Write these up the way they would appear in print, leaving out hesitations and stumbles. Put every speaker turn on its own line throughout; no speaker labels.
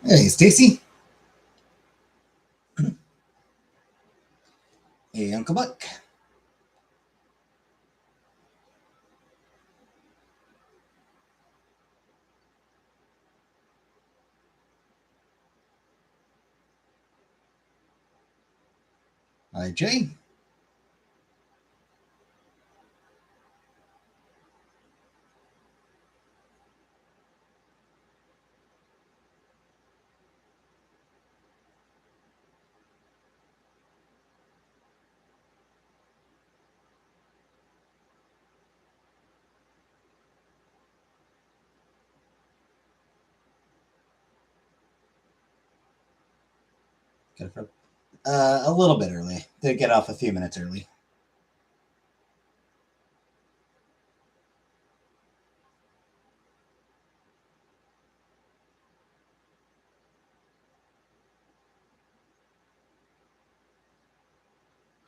Hey, Stacy. Hey, Uncle Buck. Hi, Jay. A little bit early. Did get off a few minutes early.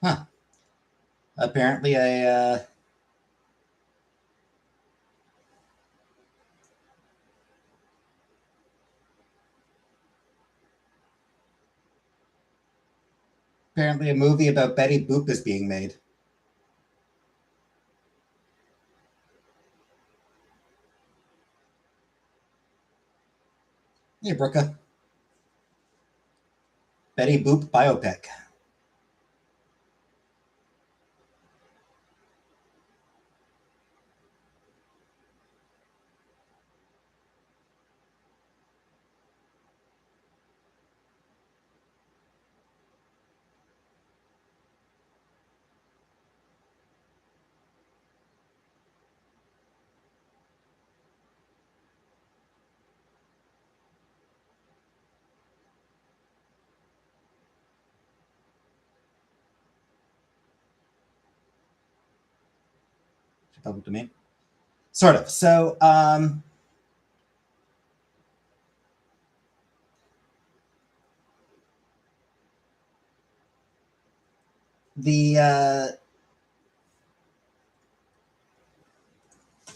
Huh. Apparently, apparently a movie about Betty Boop is being made. Hey, Brooka. Betty Boop biopic. Public domain. Sort of. So, the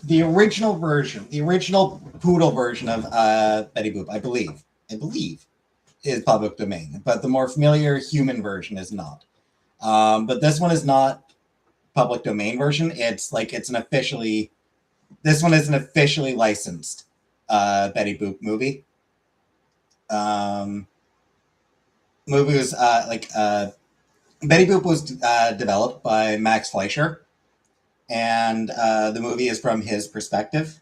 the original version, the original poodle version of Betty Boop, I believe, is public domain, but the more familiar human version is not. But this one is not public domain version. It's an officially this one is an officially licensed Betty Boop movie. Um, movie was Betty Boop was developed by Max Fleischer, and the movie is from his perspective.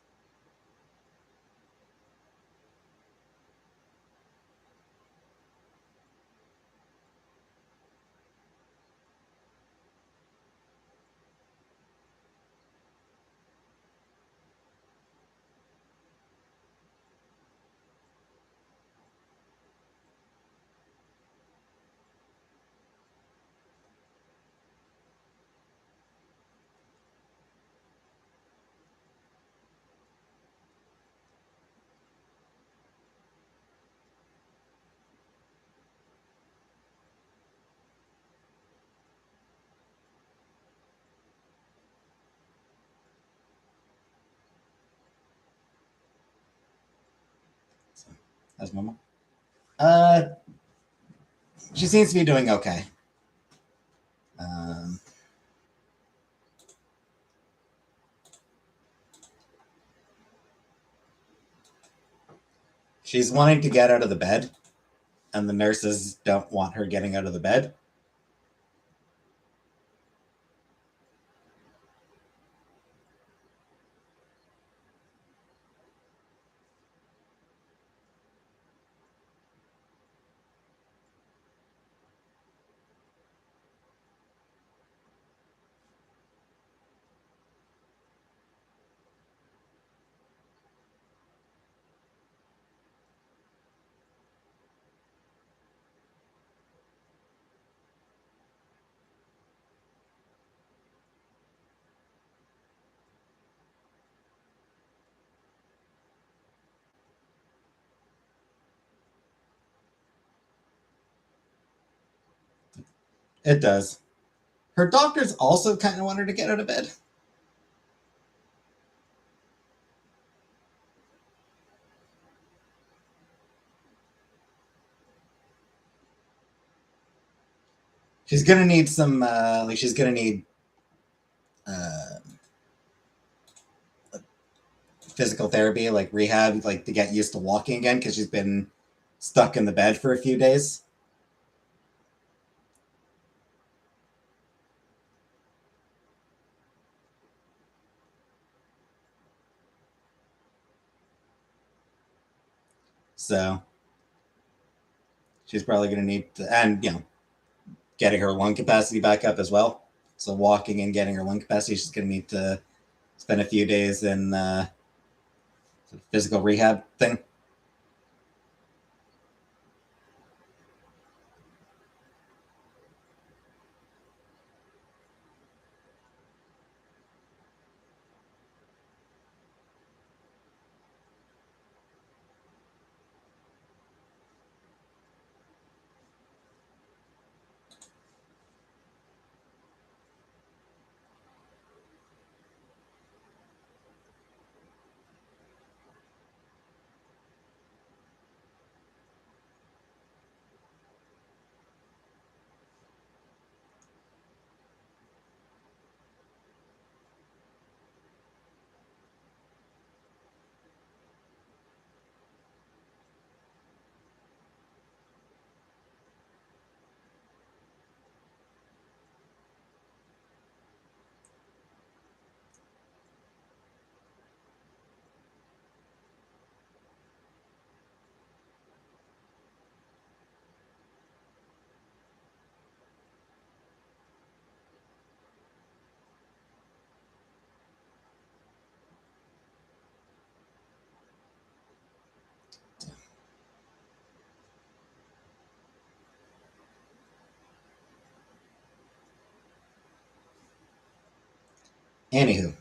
So, that's Mama. Uh, she seems to be doing okay. Um, she's wanting to get out of the bed, and the nurses don't want her getting out of the bed. It does. Her doctors also kind of want her to get out of bed. she's gonna need some like she's gonna need uh, physical therapy, like rehab, like to get used to walking again because she's been stuck in the bed for a few days. So she's probably going to need to, and getting her lung capacity back up as well. So walking and getting her lung capacity, she's going to need to spend a few days in physical rehab thing. Anywho,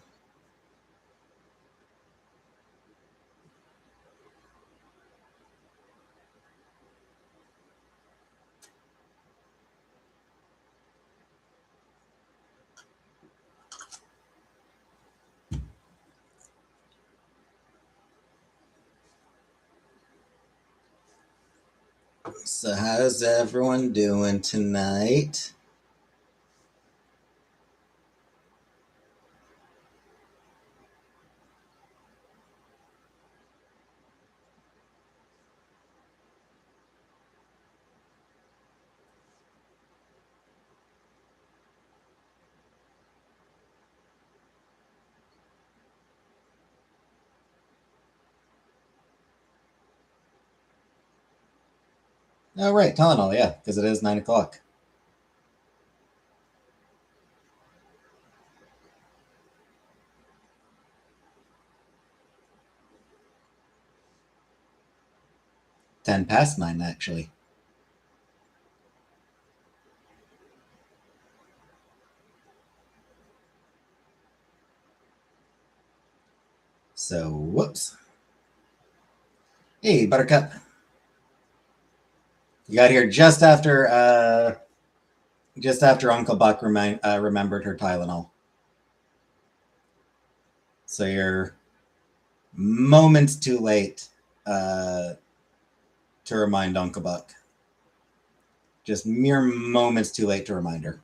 so how's everyone doing tonight? Oh, right, Tylenol, yeah, because it is 9 o'clock. Ten past 9, actually. So, whoops. Hey, Buttercup. You got here just after Uncle Buck remembered her Tylenol. So you're moments too late uh, to remind Uncle Buck. Just mere moments too late to remind her.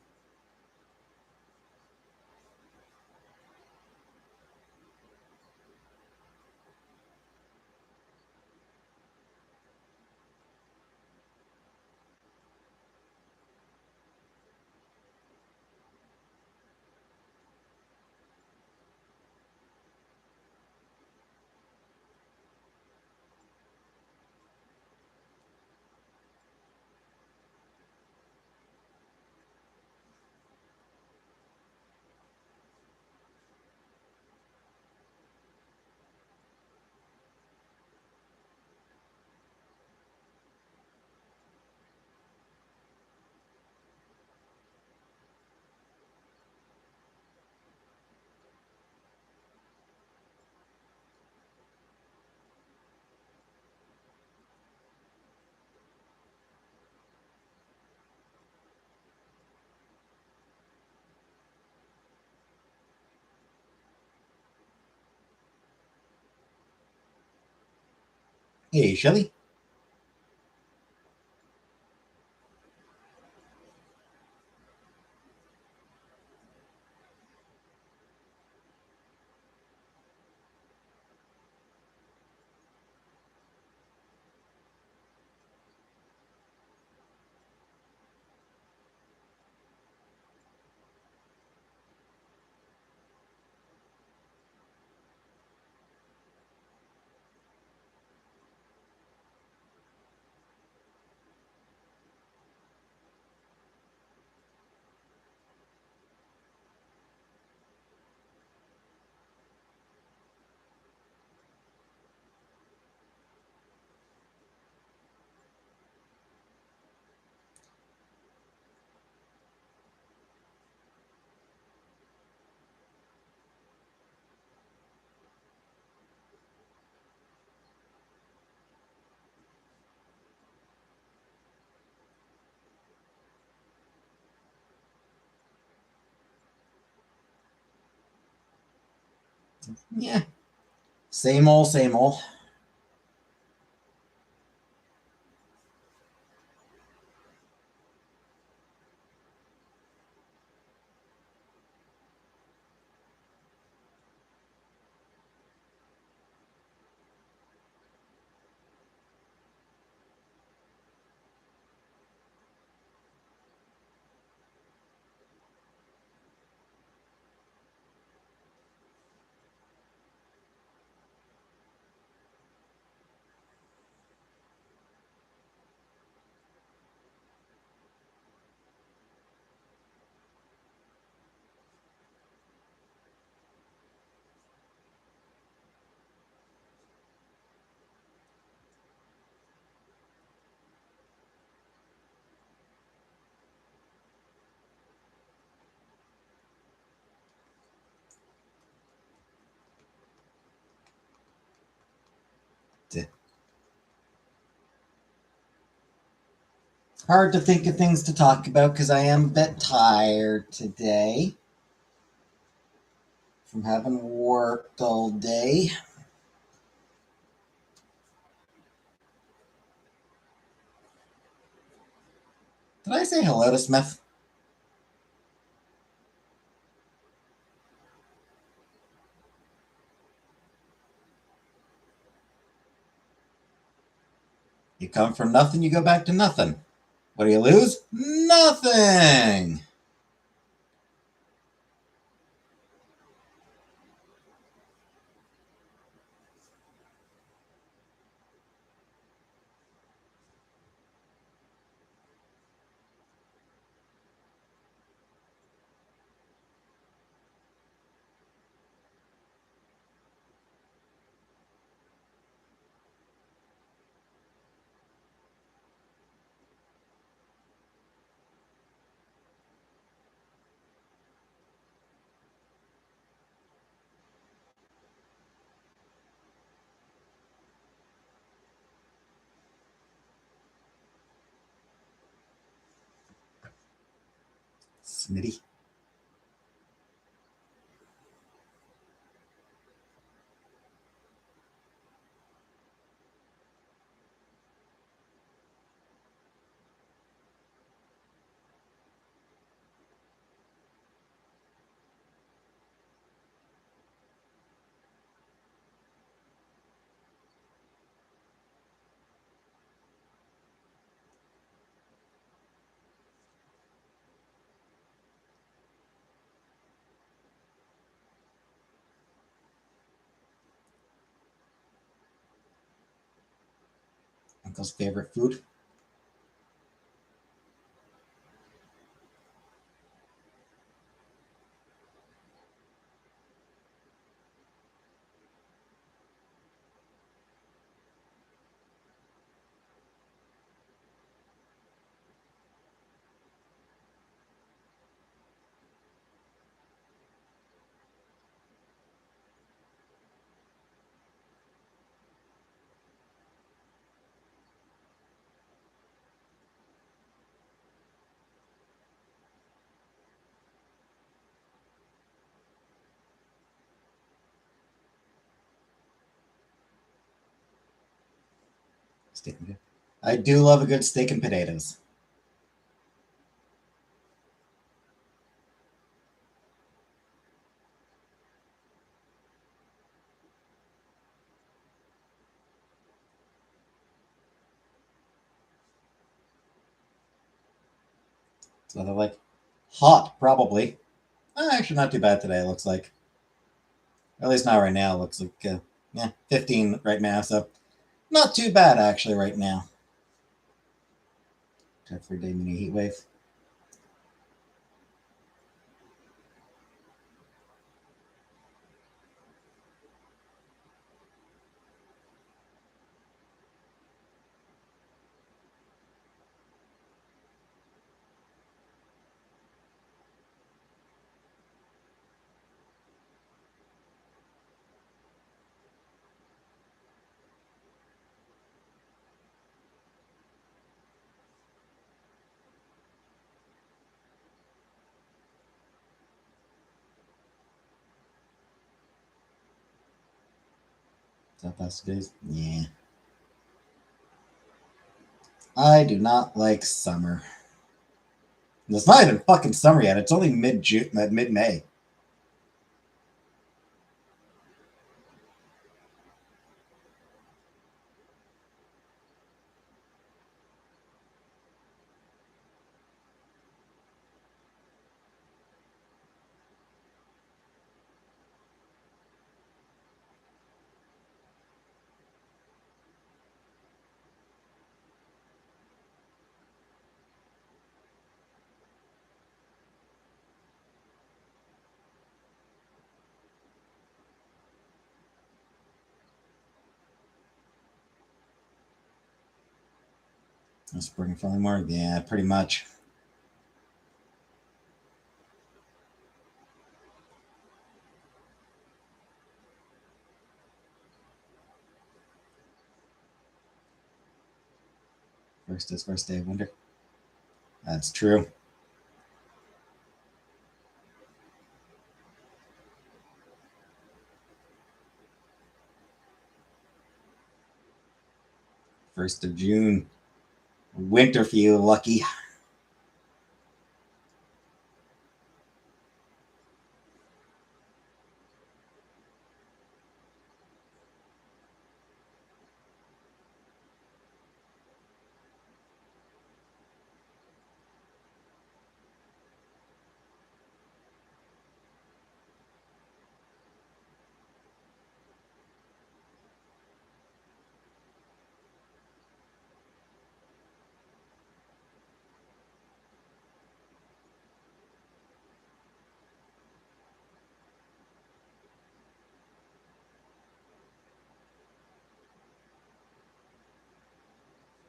Hey, Shelly. Yeah. Same old, same old. Hard to think of things to talk about because I am a bit tired today from having worked all day. Did I say hello to Smith? You come from nothing, you go back to nothing. What do you lose? Nothing. Smitty. Uncle's favorite food. Steak and I do love a good steak and potatoes. So they're like hot, probably. Actually, not too bad today. It looks like, or at least not right now. It looks like, yeah, 15 right now. So not too bad actually right now. 3-day mini heat wave. Stuff past 2 days. Yeah. I do not like summer. It's not even fucking summer yet. It's only mid-June, mid-May. Spring, fall, more. Yeah, pretty much. First day of winter. That's true. First of June. Winter for you, lucky.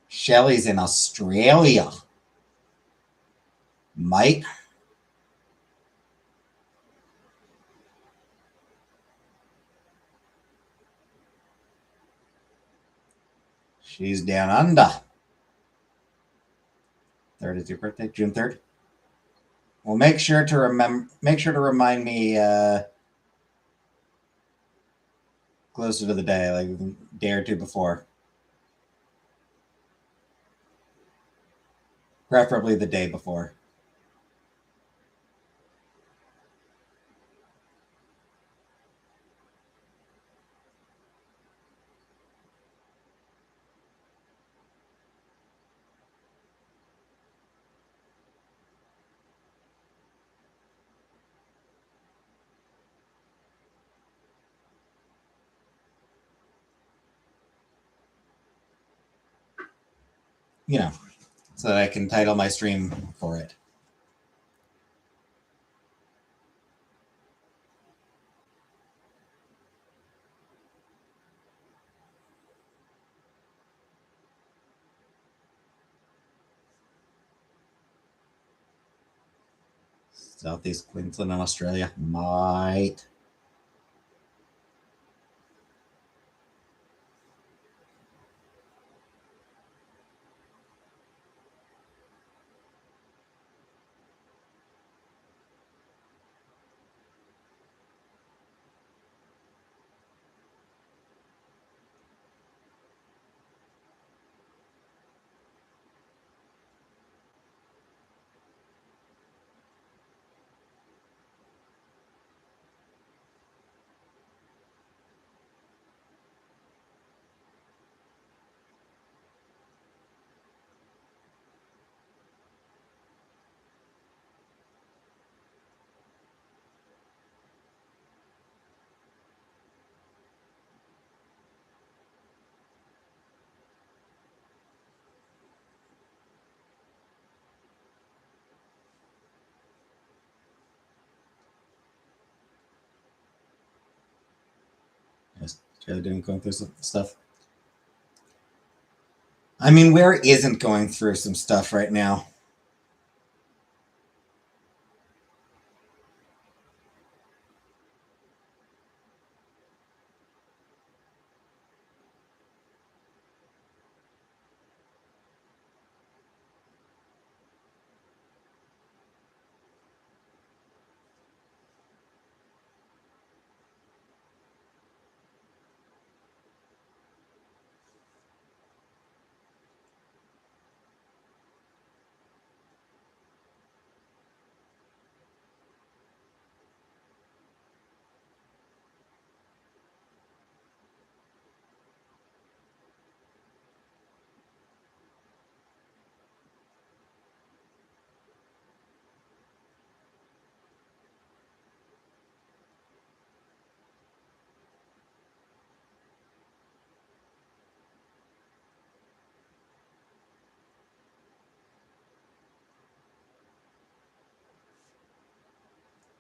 Shelly's in Australia. Mike. She's down under. 3rd is your birthday, June 3rd. Well, make sure to remind me closer to the day, like a day or two before. Preferably the day before. You know, so that I can title my stream for it. Southeast Queensland in Australia might. Just going through some stuff. I mean, where isn't going through some stuff right now?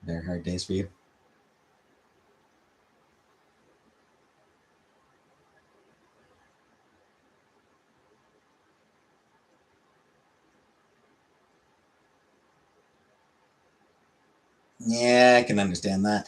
Very hard days for you. Yeah, I can understand that.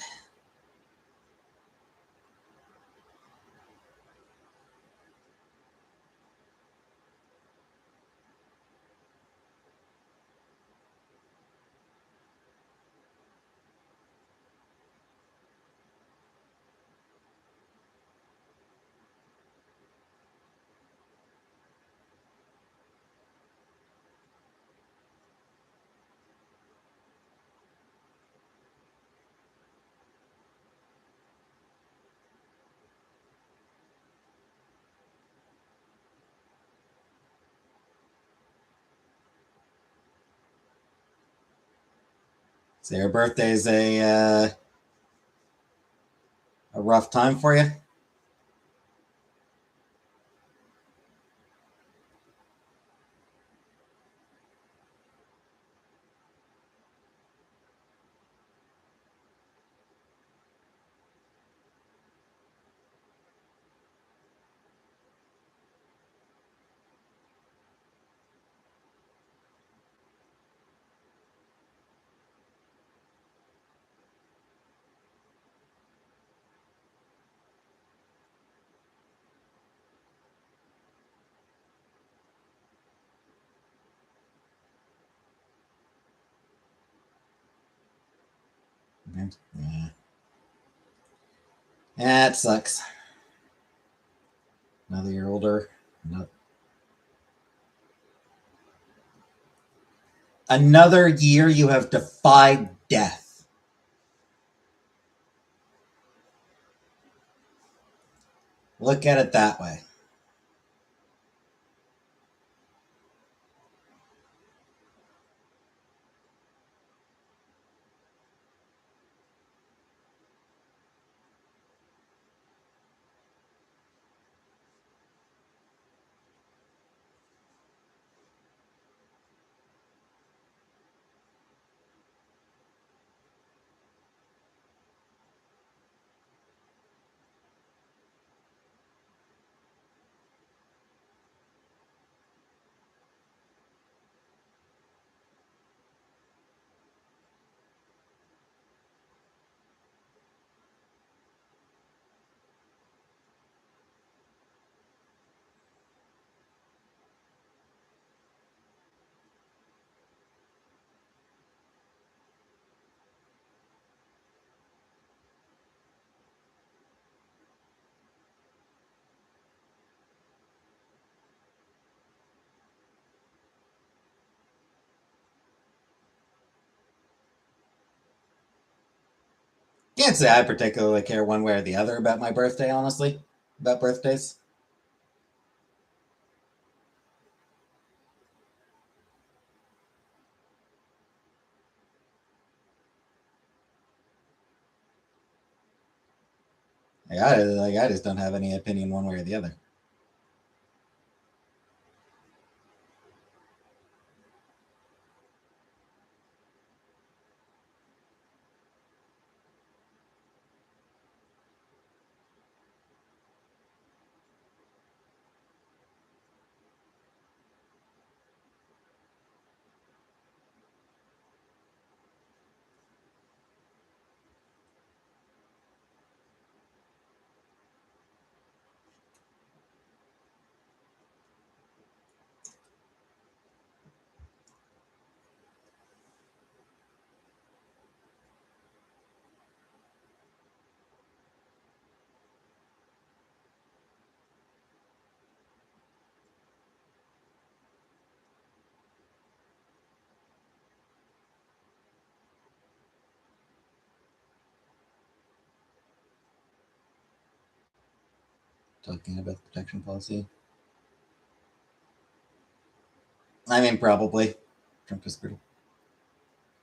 So your birthday's a rough time for you? Yeah. That sucks. Another year older. Another year you have defied death. Look at it that way. Can't say I particularly care one way or the other about my birthday, honestly. About birthdays. I just don't have any opinion one way or the other. Talking about the protection policy. I mean, probably. Trump is screwed.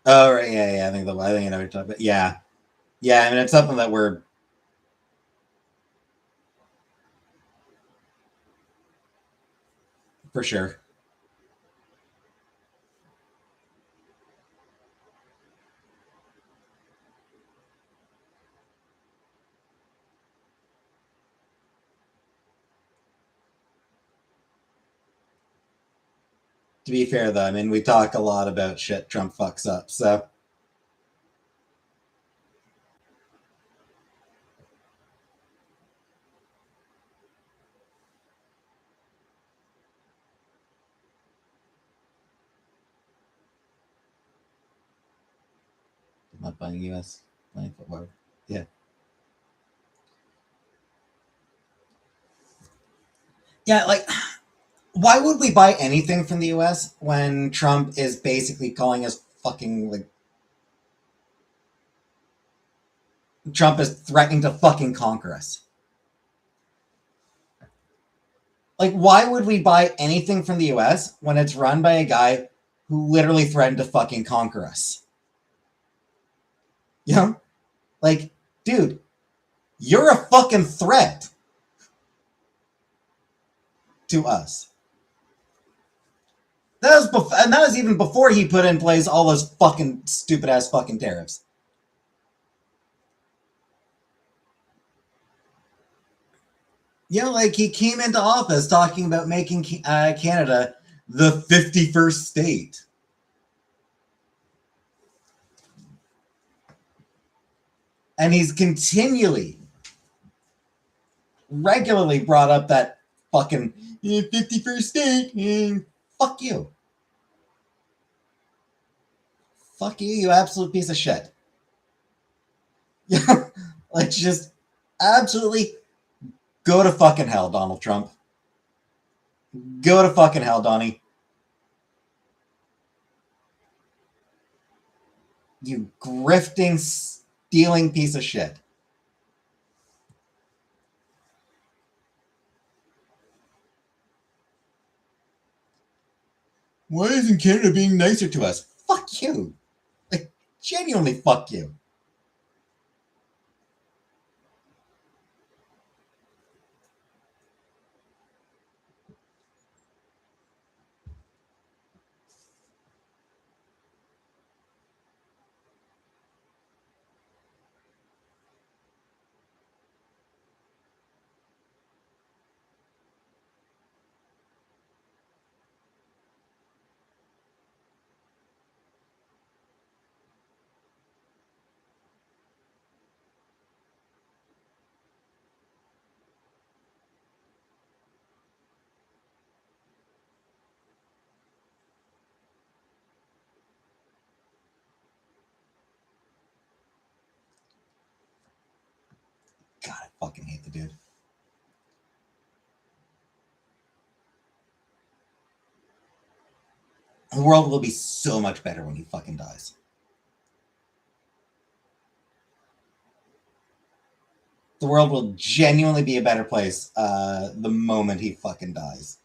Oh, right. Yeah, yeah. I think I know what you're talking about. Yeah. Yeah. I mean, it's something that we're for sure. To be fair, though, I mean, we talk a lot about shit Trump fucks up, so. I'm not buying US playing football. Yeah. Yeah, like, why would we buy anything from the US when Trump is basically calling us fucking, like, Trump is threatening to fucking conquer us? Like, why would we buy anything from the US when it's run by a guy who literally threatened to fucking conquer us? You know? Like, dude, you're a fucking threat to us. And that was even before he put in place all those fucking stupid ass fucking tariffs. You know, like he came into office talking about making Canada the 51st state. And he's continually, regularly brought up that fucking 51st state. Fuck you. Fuck you, you absolute piece of shit. Yeah, like just absolutely go to fucking hell, Donald Trump. Go to fucking hell, Donnie. You grifting, stealing piece of shit. Why isn't Canada being nicer to us? Fuck you. Like, genuinely fuck you. God, I fucking hate the dude. The world will be so much better when he fucking dies. The world will genuinely be a better place the moment he fucking dies.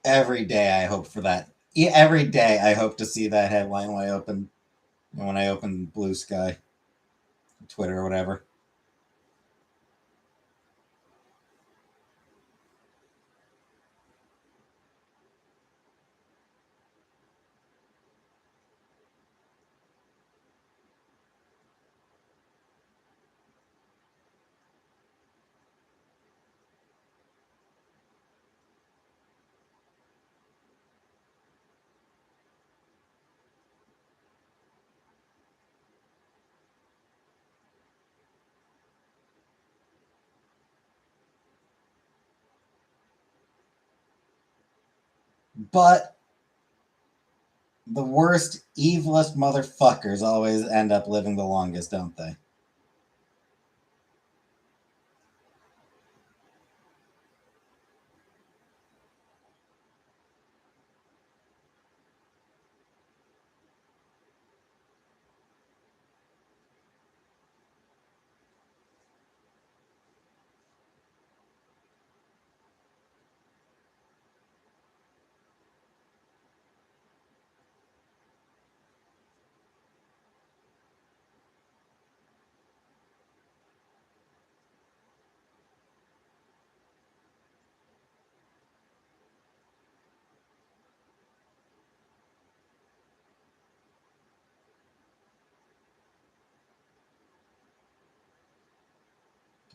Every day I hope for that. Every day I hope to see that headline when I open Blue Sky, Twitter or whatever. But the worst, evilest motherfuckers always end up living the longest, don't they?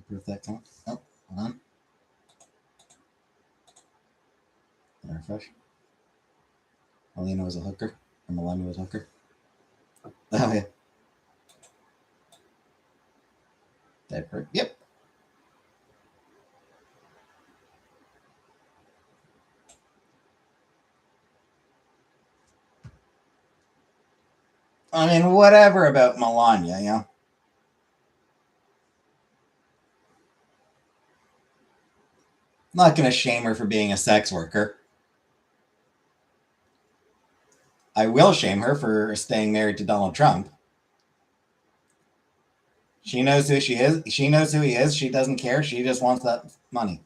Proof that count. Oh, hold on. Refresh. Alina was a hooker. Or Melania was a hooker. Oh, yeah. Diaper. Yep. I mean, whatever about Melania, you know? I'm not going to shame her for being a sex worker. I will shame her for staying married to Donald Trump. She knows who she is. She knows who he is. She doesn't care. She just wants that money.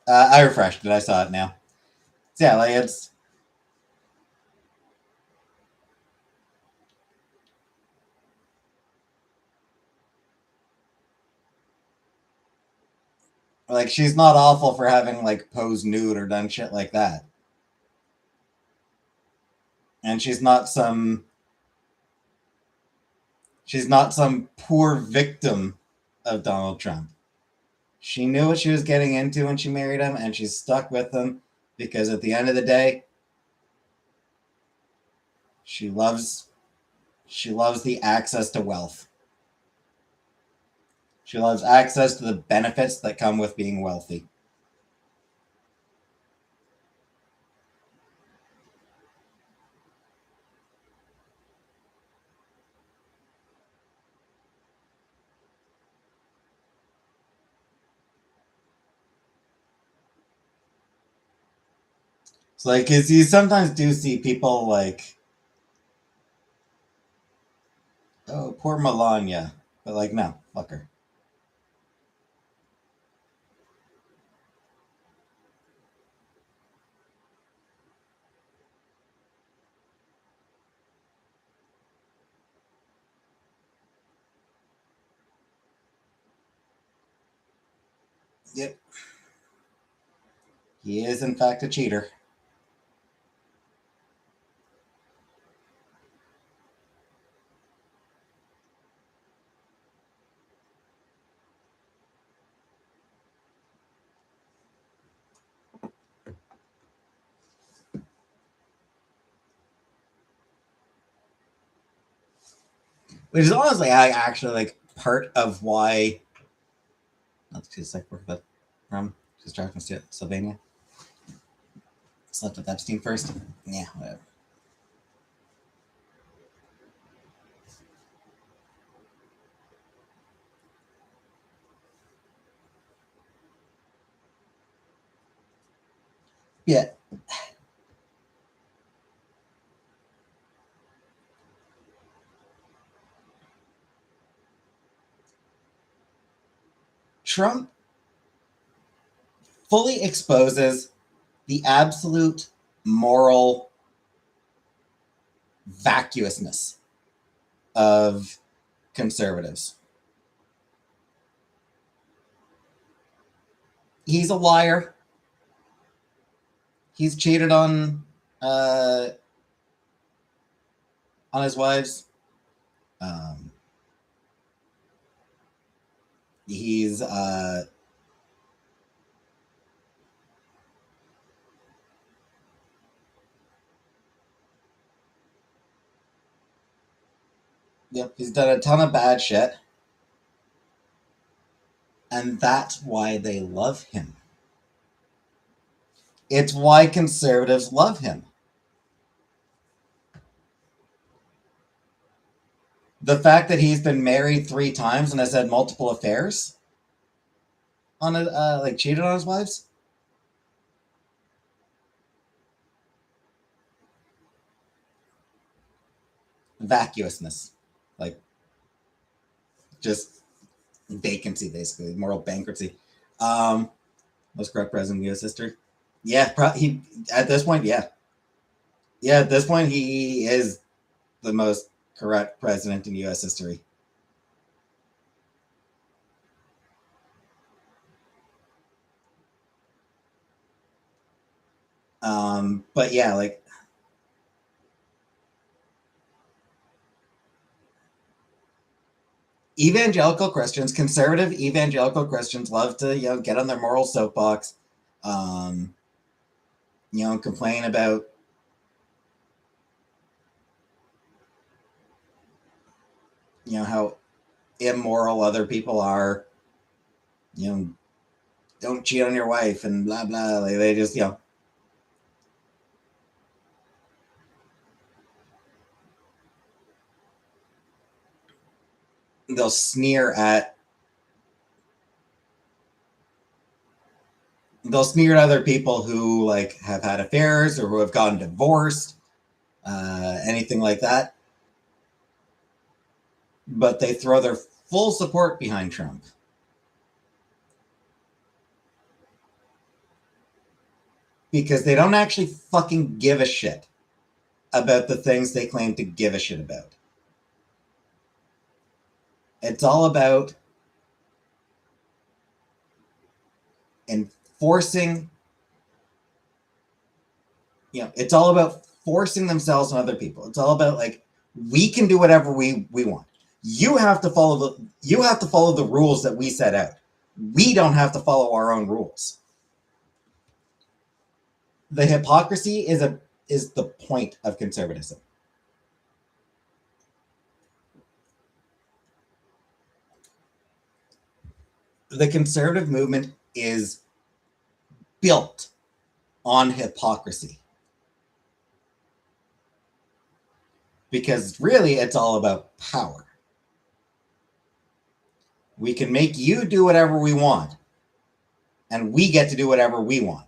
I refreshed it. I saw it now. So yeah, like it's like she's not awful for having like posed nude or done shit like that. And she's not some poor victim of Donald Trump. She knew what she was getting into when she married him, and she's stuck with him because at the end of the day, she loves the access to wealth. She loves access to the benefits that come with being wealthy. It's like, cause you sometimes do see people like, oh, poor Melania, but like, no, fuck her. Yep, he is in fact a cheater. Which is honestly, I actually like part of why. Let's just like work that from distractions to Sylvania. Slept with Epstein first. Yeah, whatever. Yeah. Trump fully exposes the absolute moral vacuousness of conservatives. He's a liar. He's cheated uh, on his wives. Um, he's yep, he's done a ton of bad shit, and that's why they love him. It's why conservatives love him. The fact that he's been married 3 times and has had multiple affairs on it, like cheated on his wives. Vacuousness, like just vacancy, basically moral bankruptcy. Most corrupt president in U.S. history. Yeah, he at this point, yeah, at this point, he is the most corrupt president in U.S. history. But yeah, like evangelical Christians, conservative evangelical Christians, love to get on their moral soapbox, complain about how immoral other people are. Don't cheat on your wife and blah blah. They just they'll sneer at other people who have had affairs or who have gotten divorced, anything like that. But they throw their full support behind Trump. Because they don't actually fucking give a shit about the things they claim to give a shit about. It's all about enforcing, it's all about forcing themselves on other people. It's all about we can do whatever we want. You have to follow the rules that we set out. We don't have to follow our own rules. The hypocrisy is the point of conservatism. The conservative movement is built on hypocrisy. Because really, it's all about power. We can make you do whatever we want, and we get to do whatever we want.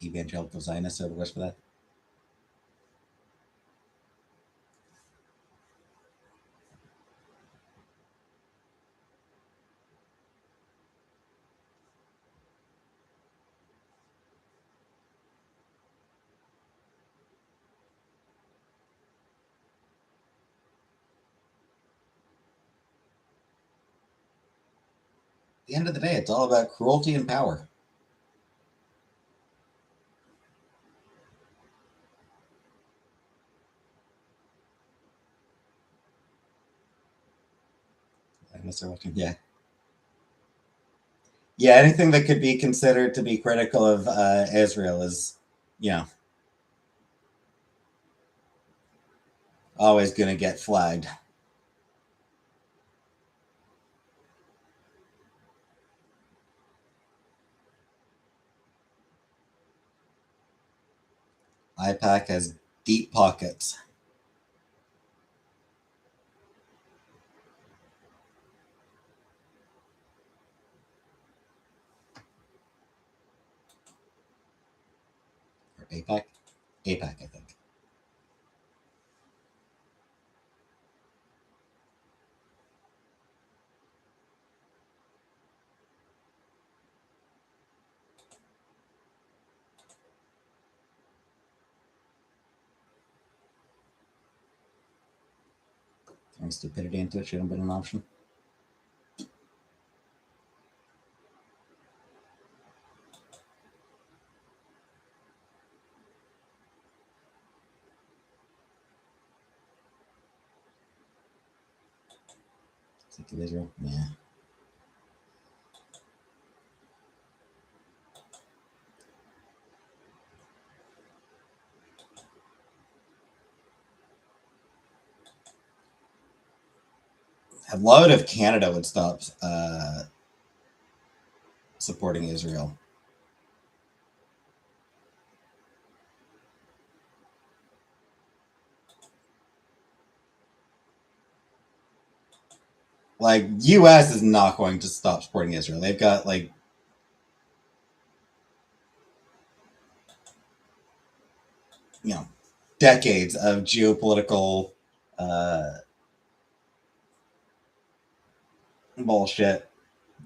Evangelical Zionists, so wish for that. At the end of the day, it's all about cruelty and power. Yeah. Yeah, anything that could be considered to be critical of Israel is, always going to get flagged. IPAC has deep pockets. Or APAC? APAC, I think. Throwing stupidity into it shouldn't have been an option. Sick of Israel? Yeah. A lot of Canada would stop supporting Israel. US is not going to stop supporting Israel. They've got decades of geopolitical bullshit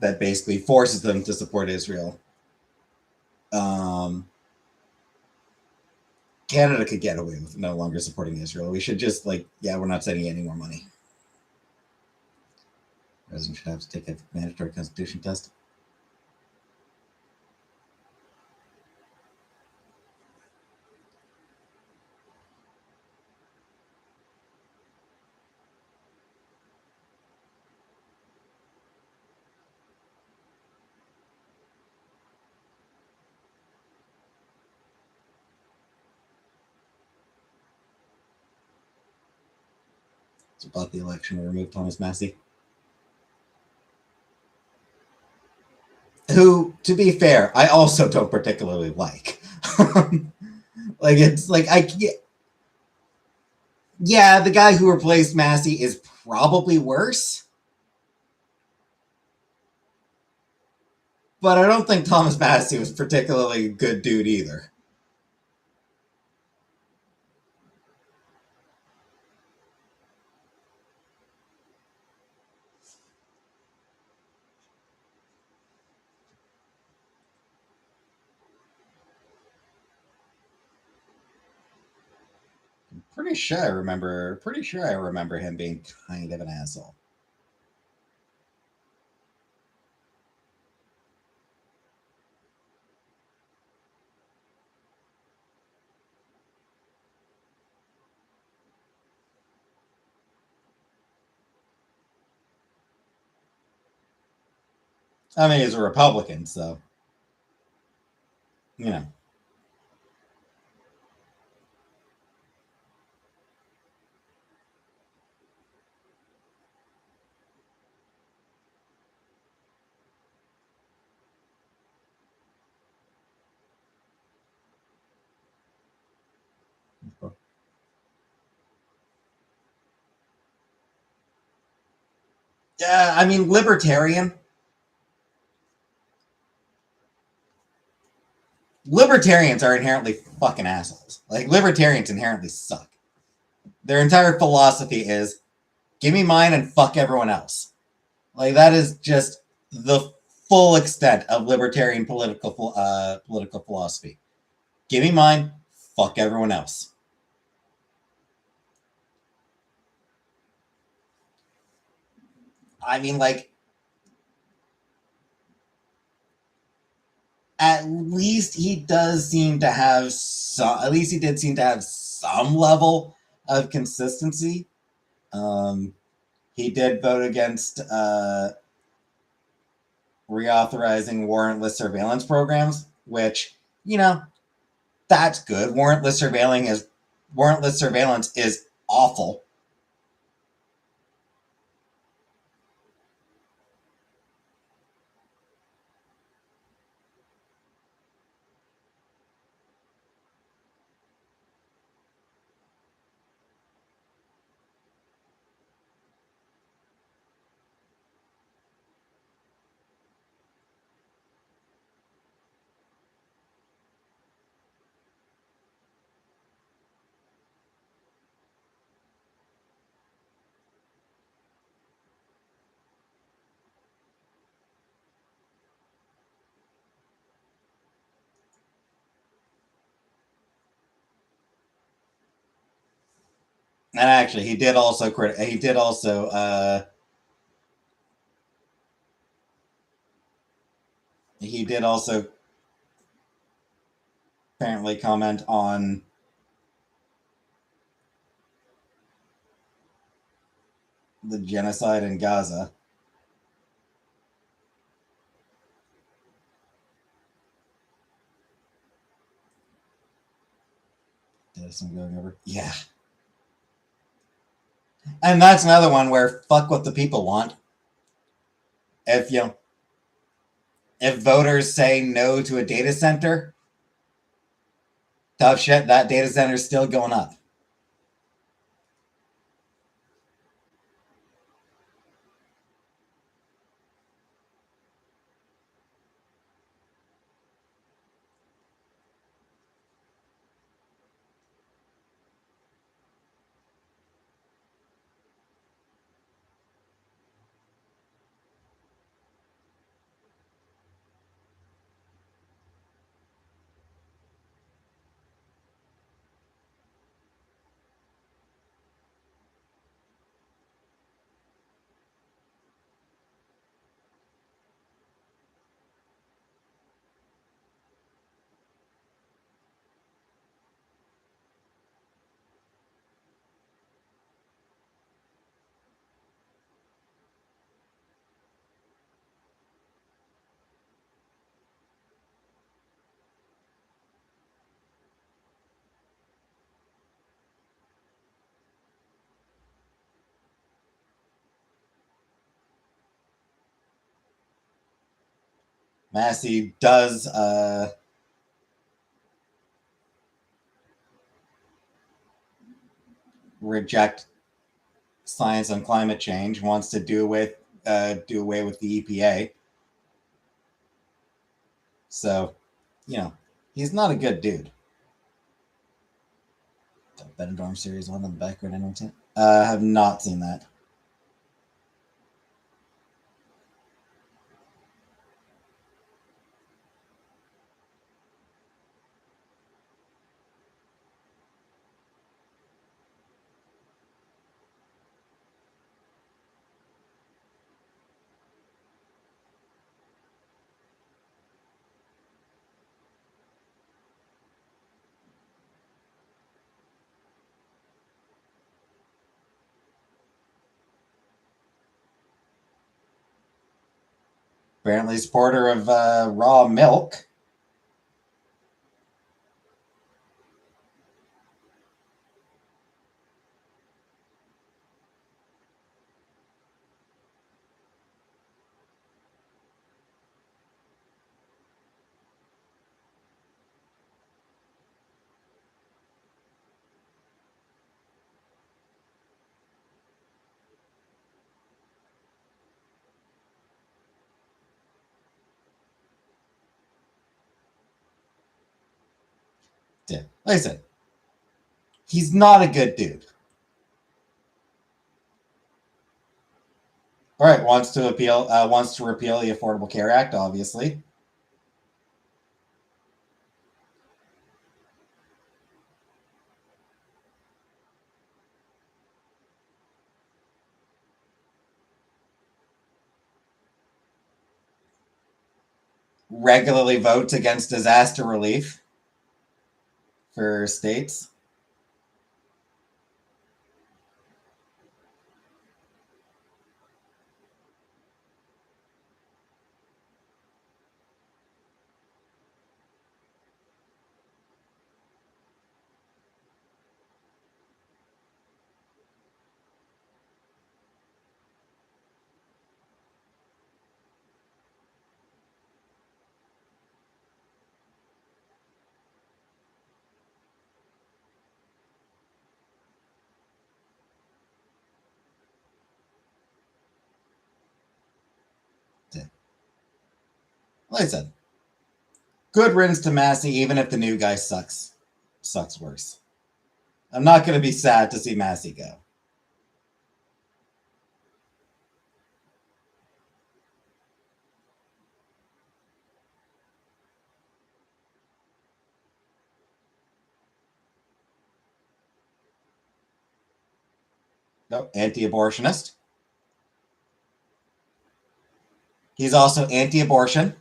that basically forces them to support Israel. Canada could get away with no longer supporting Israel. We should just we're not sending any more money. President should have to take a mandatory constitution test. It's about the election to remove Thomas Massey. Who, to be fair, I also don't particularly like. Like, it's like, yeah, the guy who replaced Massey is probably worse. But I don't think Thomas Massey was particularly a good dude either. Pretty sure I remember him being kind of an asshole. I mean, he's a Republican, so you know. Yeah, I mean, libertarians are inherently fucking assholes. Like, libertarians inherently suck. Their entire philosophy is give me mine and fuck everyone else. Like, that is just the full extent of libertarian political philosophy. Give me mine, fuck everyone else. I mean, like, at least he does seem to have some. At least he did seem to have some level of consistency. Um, he did vote against reauthorizing warrantless surveillance programs, which, you know, that's good. Warrantless surveillance is awful. And actually, he did also apparently comment on the genocide in Gaza. Did some going over? Yeah. And that's another one where fuck what the people want. If you know, if voters say no to a data center, tough shit, that data center is still going up. Massey does reject science on climate change, wants to do away with the EPA. So, he's not a good dude. Benidorm series on in the background. Anyone seen? Have not seen that. Apparently, supporter of raw milk. Yeah. Like I said, he's not a good dude. All right, wants to repeal the Affordable Care Act, obviously. Regularly votes against disaster relief for states. Like I said, good riddance to Massey, even if the new guy sucks worse. I'm not going to be sad to see Massey go. No, anti-abortionist. He's also anti-abortion.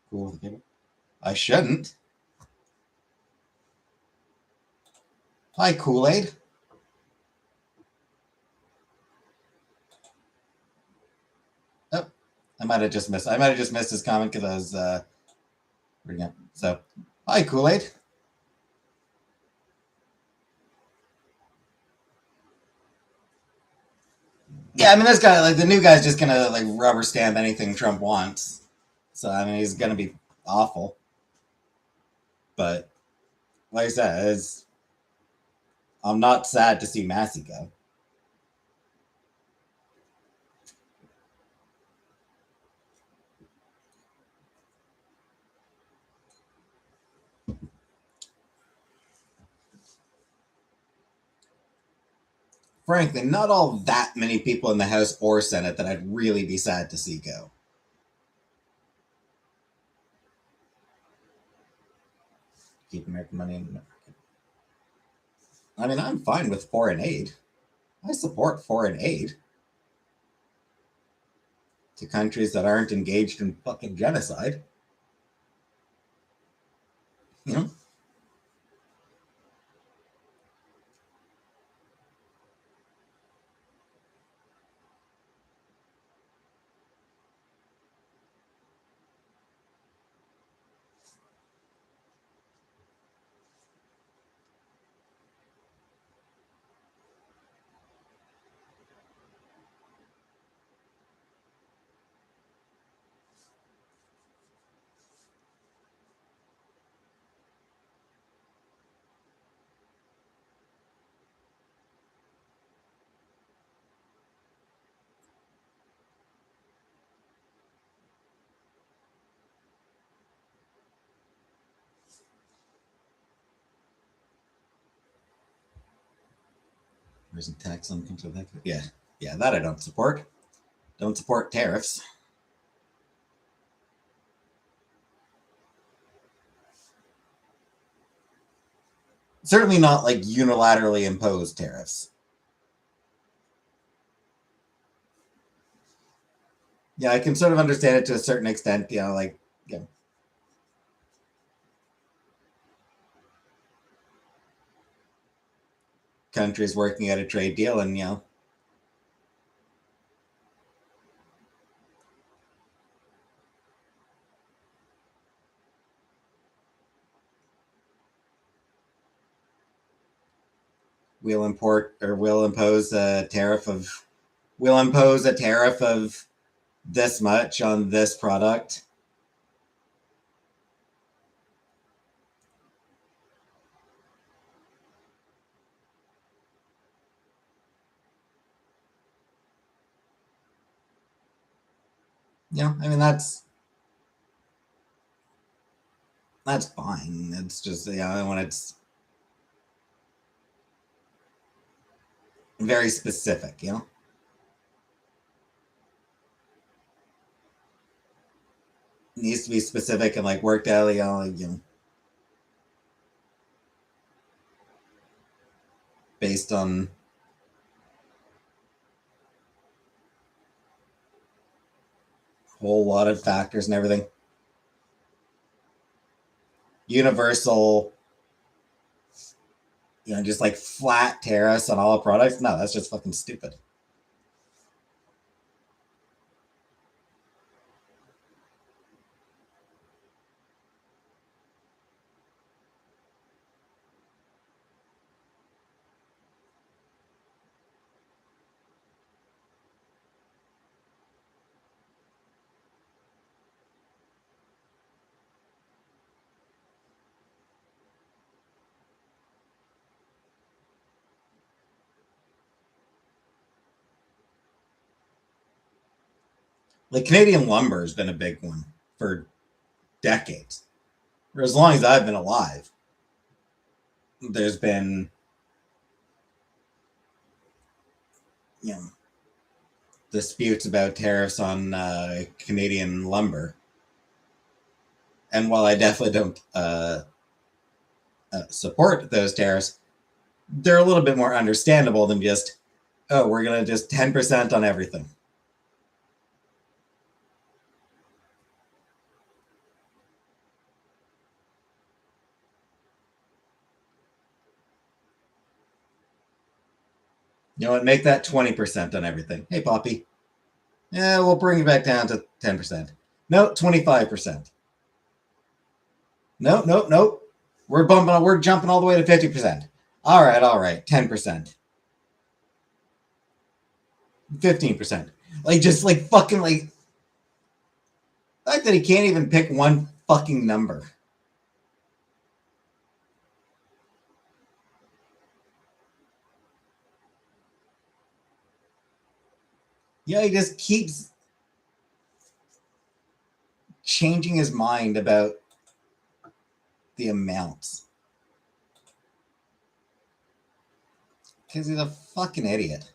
Cool. I shouldn't. Hi, Kool-Aid. Oh, I might have just missed his comment because I was reading up. So, hi, Kool-Aid. Yeah, I mean, this guy, like the new guy's just gonna like rubber stamp anything Trump wants. So I mean, he's gonna be awful. But like I said, I'm not sad to see Massey go. Frankly, not all that many people in the House or Senate that I'd really be sad to see go. Keep American money in America. I mean, I'm fine with foreign aid. I support foreign aid to countries that aren't engaged in fucking genocide. You know? and tax on yeah, that I don't support. Don't support tariffs. Certainly not like unilaterally imposed tariffs. Yeah, I can sort of understand it to a certain extent, like, yeah. Countries working at a trade deal and, we'll impose a tariff of this much on this product. I mean, that's fine. It's just, when it's very specific, it needs to be specific and like worked out, based on a whole lot of factors and everything. Universal, just like flat tariffs on all products. No, that's just fucking stupid. Like Canadian lumber has been a big one for decades. For as long as I've been alive, there's been, you know, disputes about tariffs on Canadian lumber. And while I definitely don't support those tariffs, they're a little bit more understandable than just, oh, we're going to just 10% on everything. You know what? Make that 20% on everything. Hey, Poppy. Yeah, we'll bring it back down to 10%. No, 25%. No, no, no. We're jumping all the way to 50%. All right, 10%. 15%. Like, just like fucking like, the fact that he can't even pick one fucking number. Yeah, he just keeps changing his mind about the amounts. Because he's a fucking idiot.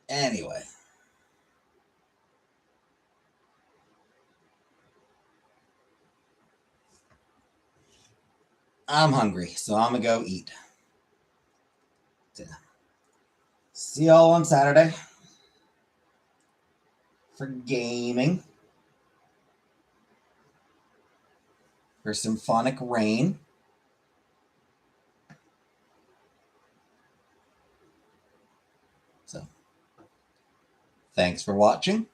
Anyway. I'm hungry, so I'm gonna go eat. See y'all on Saturday for gaming. For Symphonic Rain. So, thanks for watching.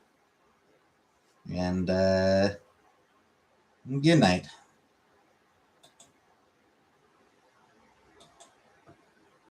And good night.